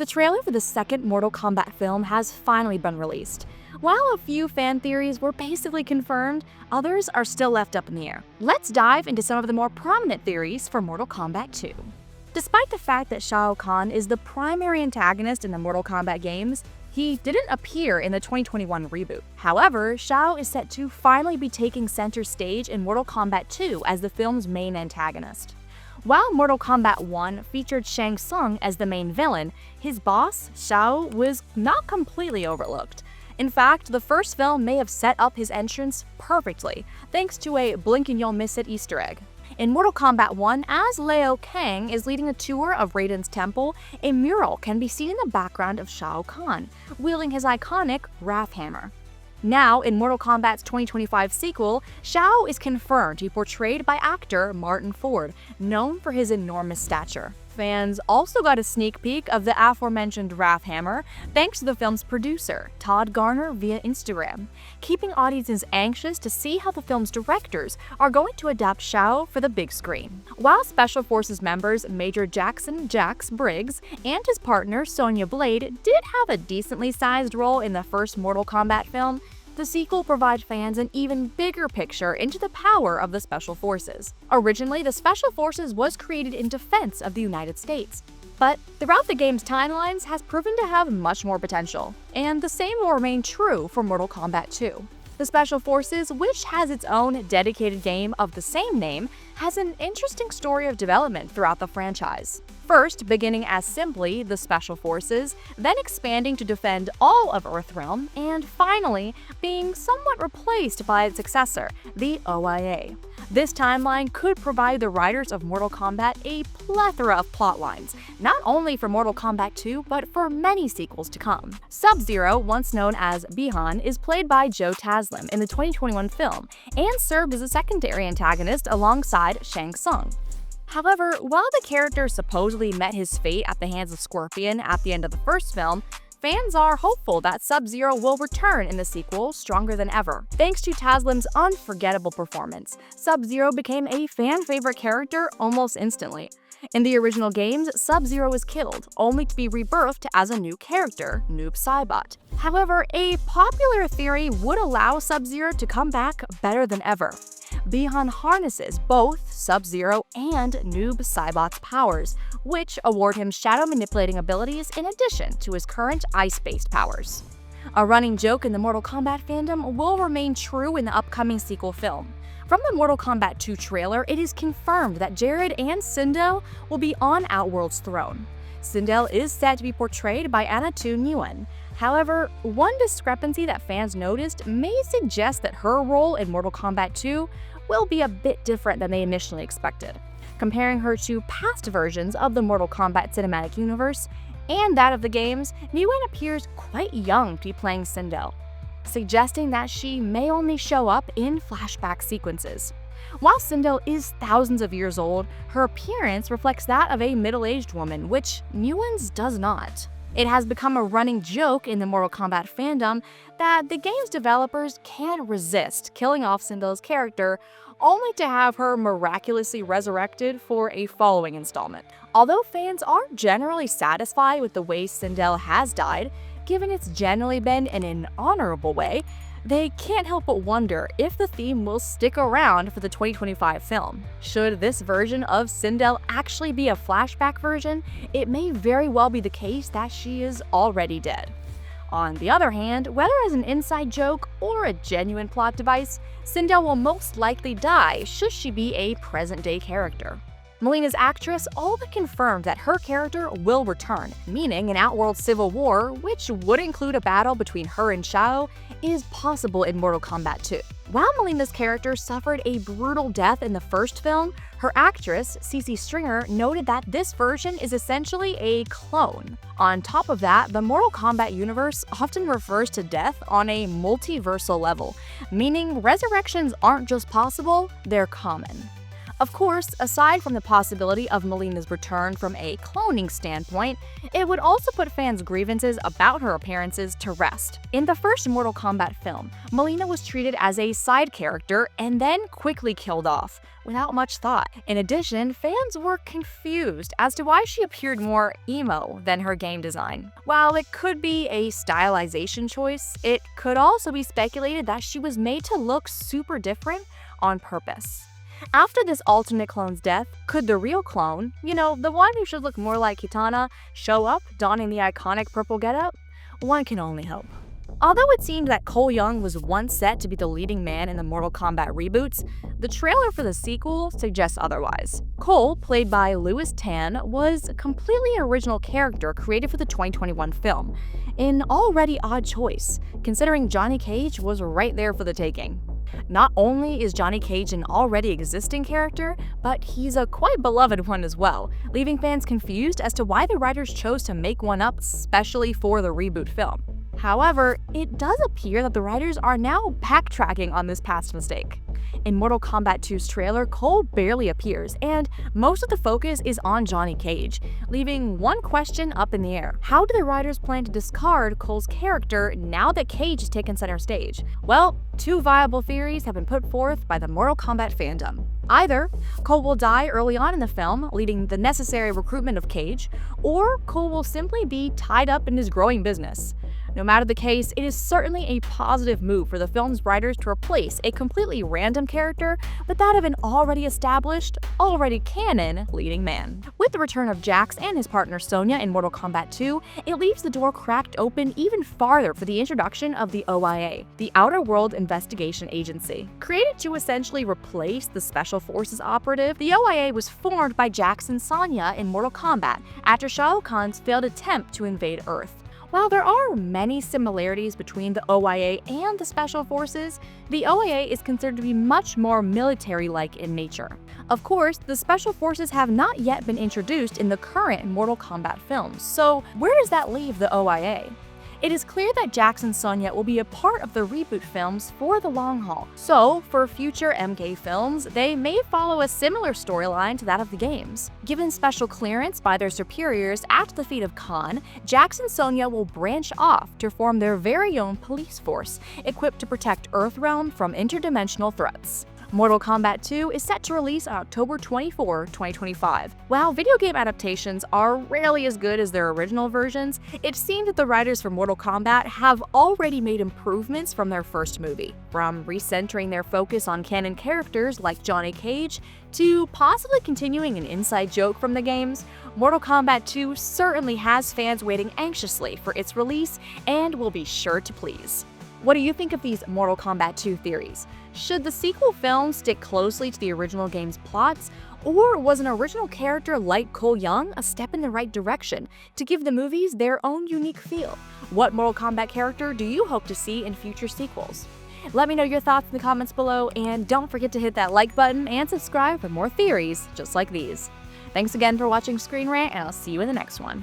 The trailer for the second Mortal Kombat film has finally been released. While a few fan theories were basically confirmed, others are still left up in the air. Let's dive into some of the more prominent theories for Mortal Kombat 2. Despite the fact that Shao Khan is the primary antagonist in the Mortal Kombat games, he didn't appear in the 2021 reboot. However, Shao is set to finally be taking center stage in Mortal Kombat 2 as the film's main antagonist. While Mortal Kombat 1 featured Shang Tsung as the main villain, his boss, Shao, was not completely overlooked. In fact, the first film may have set up his entrance perfectly, thanks to a blink and you'll miss it Easter egg. In Mortal Kombat 1, as Liu Kang is leading a tour of Raiden's temple, a mural can be seen in the background of Shao Kahn, wielding his iconic Wrath Hammer. Now, in Mortal Kombat's 2025 sequel, Shao is confirmed to be portrayed by actor Martin Ford, known for his enormous stature. Fans also got a sneak peek of the aforementioned Wrath Hammer thanks to the film's producer, Todd Garner, via Instagram, keeping audiences anxious to see how the film's directors are going to adapt Shao for the big screen. While Special Forces members Major Jackson "Jax" Briggs and his partner Sonya Blade did have a decently sized role in the first Mortal Kombat film, the sequel provides fans an even bigger picture into the power of the Special Forces. Originally, the Special Forces was created in defense of the United States, but throughout the game's timelines has proven to have much more potential, and the same will remain true for Mortal Kombat 2. The Special Forces, which has its own dedicated game of the same name, has an interesting story of development throughout the franchise. First, beginning as simply the Special Forces, then expanding to defend all of Earthrealm, and finally being somewhat replaced by its successor, the O.I.A. This timeline could provide the writers of Mortal Kombat a plethora of plotlines, not only for Mortal Kombat 2, but for many sequels to come. Sub-Zero, once known as Bi-Han, is played by Joe Taslim in the 2021 film, and served as a secondary antagonist alongside Shang Tsung. However, while the character supposedly met his fate at the hands of Scorpion at the end of the first film, fans are hopeful that Sub-Zero will return in the sequel stronger than ever. Thanks to Taslim's unforgettable performance, Sub-Zero became a fan-favorite character almost instantly. In the original games, Sub-Zero was killed, only to be rebirthed as a new character, Noob Saibot. However, a popular theory would allow Sub-Zero to come back better than ever. Bi-Han harnesses both Sub-Zero and Noob Saibot's powers, which award him shadow manipulating abilities in addition to his current ice-based powers. A running joke in the Mortal Kombat fandom will remain true in the upcoming sequel film. From the Mortal Kombat 2 trailer, it is confirmed that Jared and Sindel will be on Outworld's throne. Sindel is set to be portrayed by Anatu Nguyen. However, one discrepancy that fans noticed may suggest that her role in Mortal Kombat 2 will be a bit different than they initially expected. Comparing her to past versions of the Mortal Kombat cinematic universe and that of the games, Nguyen appears quite young to be playing Sindel, suggesting that she may only show up in flashback sequences. While Sindel is thousands of years old, her appearance reflects that of a middle-aged woman, which Nguyen's does not. It has become a running joke in the Mortal Kombat fandom that the game's developers can't resist killing off Sindel's character, only to have her miraculously resurrected for a following installment. Although fans are generally satisfied with the way Sindel has died, given it's generally been in an honorable way, they can't help but wonder if the theme will stick around for the 2025 film. Should this version of Sindel actually be a flashback version, it may very well be the case that she is already dead. On the other hand, whether as an inside joke or a genuine plot device, Sindel will most likely die should she be a present-day character. Mileena's actress all but confirmed that her character will return, meaning an Outworld civil war, which would include a battle between her and Shao, is possible in Mortal Kombat 2. While Mileena's character suffered a brutal death in the first film, her actress, Cece Stringer, noted that this version is essentially a clone. On top of that, the Mortal Kombat universe often refers to death on a multiversal level, meaning resurrections aren't just possible, they're common. Of course, aside from the possibility of Mileena's return from a cloning standpoint, it would also put fans' grievances about her appearances to rest. In the first Mortal Kombat film, Mileena was treated as a side character and then quickly killed off, without much thought. In addition, fans were confused as to why she appeared more emo than her game design. While it could be a stylization choice, it could also be speculated that she was made to look super different on purpose. After this alternate clone's death, could the real clone, the one who should look more like Kitana, show up donning the iconic purple getup? One can only hope. Although it seemed that Cole Young was once set to be the leading man in the Mortal Kombat reboots, the trailer for the sequel suggests otherwise. Cole, played by Louis Tan, was a completely original character created for the 2021 film, an already odd choice, considering Johnny Cage was right there for the taking. Not only is Johnny Cage an already existing character, but he's a quite beloved one as well, leaving fans confused as to why the writers chose to make one up specially for the reboot film. However, it does appear that the writers are now backtracking on this past mistake. In Mortal Kombat 2's trailer, Cole barely appears, and most of the focus is on Johnny Cage, leaving one question up in the air. How do the writers plan to discard Cole's character now that Cage has taken center stage? Well, two viable theories have been put forth by the Mortal Kombat fandom. Either Cole will die early on in the film, leading the necessary recruitment of Cage, or Cole will simply be tied up in his growing business. No matter the case, it is certainly a positive move for the film's writers to replace a completely random character with that of an already established, already canon leading man. With the return of Jax and his partner Sonya in Mortal Kombat 2, it leaves the door cracked open even farther for the introduction of the O.I.A, the Outer World Investigation Agency. Created to essentially replace the Special Forces operative, the O.I.A was formed by Jax and Sonya in Mortal Kombat after Shao Khan's failed attempt to invade Earth. While there are many similarities between the O.I.A and the Special Forces, the O.I.A is considered to be much more military-like in nature. Of course, the Special Forces have not yet been introduced in the current Mortal Kombat films, so where does that leave the O.I.A? It is clear that Jax and Sonya will be a part of the reboot films for the long haul. So, for future MK films, they may follow a similar storyline to that of the games. Given special clearance by their superiors after the defeat of Khan, Jax and Sonya will branch off to form their very own police force, equipped to protect Earthrealm from interdimensional threats. Mortal Kombat 2 is set to release on October 24, 2025. While video game adaptations are rarely as good as their original versions, it seems that the writers for Mortal Kombat have already made improvements from their first movie. From recentering their focus on canon characters like Johnny Cage, to possibly continuing an inside joke from the games, Mortal Kombat 2 certainly has fans waiting anxiously for its release and will be sure to please. What do you think of these Mortal Kombat 2 theories? Should the sequel film stick closely to the original game's plots, or was an original character like Cole Young a step in the right direction to give the movies their own unique feel? What Mortal Kombat character do you hope to see in future sequels? Let me know your thoughts in the comments below, and don't forget to hit that like button and subscribe for more theories just like these. Thanks again for watching ScreenRant, and I'll see you in the next one.